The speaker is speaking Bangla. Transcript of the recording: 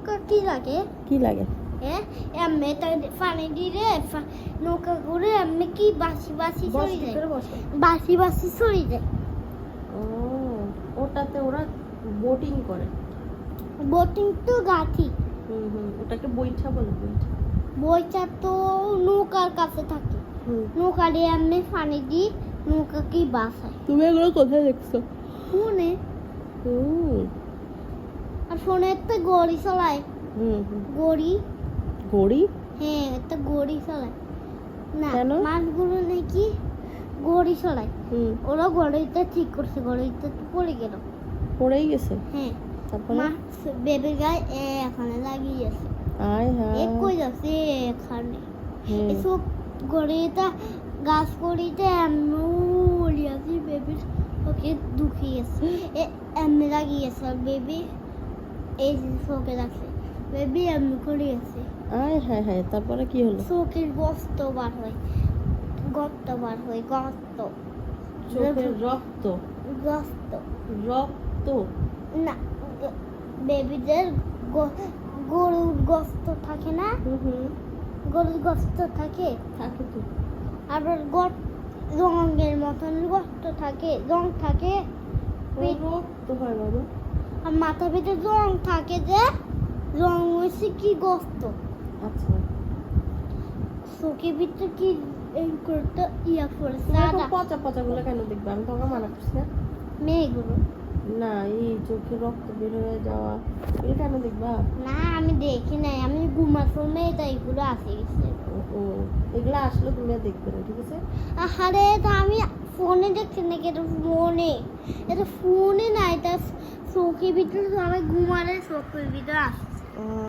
নৌকা কি লাগে? কি লাগে? হ্যাঁ, এমনি তো পানি দিলে নৌকা করে এমনি কি বাসি বাসি চলে যায়, বাসি বাসি চলে যায়। ও, ওটাতে ওরা বোটিং করে। বোটিং তো গাঠি, ওটাকে বৈঠা বলে। বৈঠা বইটা তো নৌকার কাছে থাকে, নৌকা দিয়ে এমনি পানি দিই, নৌকা কি বাসায়। তুমি এগুলো কোথায় দেখছো? ফোনে। আর ফোনে একটা গড়ি চালায়। গড়ি গড়ি? হ্যাঁ, একটা গড়ি চালায় না, কেন? মাছগুলো নাকি গড়ি চালায়। ওরা গড়িটা ঠিক করছে, গড়িটা তো পড়ে গেল। পড়েই গেছে? হ্যাঁ, তারপরে মাছ বেবির গায়ে এখানে লাগিয়ে আছে। আয় হায়, কই যাচ্ছে এখানে, এসব গড়িটা গাছ গড়িতে এমনি আছে, বেবির ওকে দুখিয়েছে, এমনি লাগিয়েছে। আর বেবি এই চোখে রাখছে, বেবি এমনি করে আছে। আয় হায় হায়, তারপরে কি হলো? চোখের গর্ত বার হয়, গর্ত বার হয়, গর্ত। চোখের রক্ত? গর্ত রক্ত না, বেবিদের গরুর গর্ত থাকে না, গরুর গর্ত থাকে থাকে তো। আবার রঙের মতন গর্ত থাকে, রং থাকে। রক্ত হয় বাবা। আর মাথা ভিতরে রং থাকে, যে রং হয়েছে কি গর্ত। আচ্ছা, চোখের ভিতরে কি এই করতে ইয়া পড়েছে, পচা পচা গুলো কেন দেখবে? আমি তোমাকে মানা করছি না? মেয়েগুলো না, এই চোখে রক্ত বের হয়ে যাওয়া এগুলো কেন দেখবা? না, আমি দেখি নাই, আমি ঘুমার সময় তাই এগুলো আসে গেছে। এগুলো আসলে তুমি আর দেখবে না, ঠিক আছে? আরে তা আমি ফোনে দেখছি নাকি? এটা ফোনে, এটা ফোনে না, এটা চোখের ভিতরে, আমি ঘুমালে চোখের ভিতরে আসছে।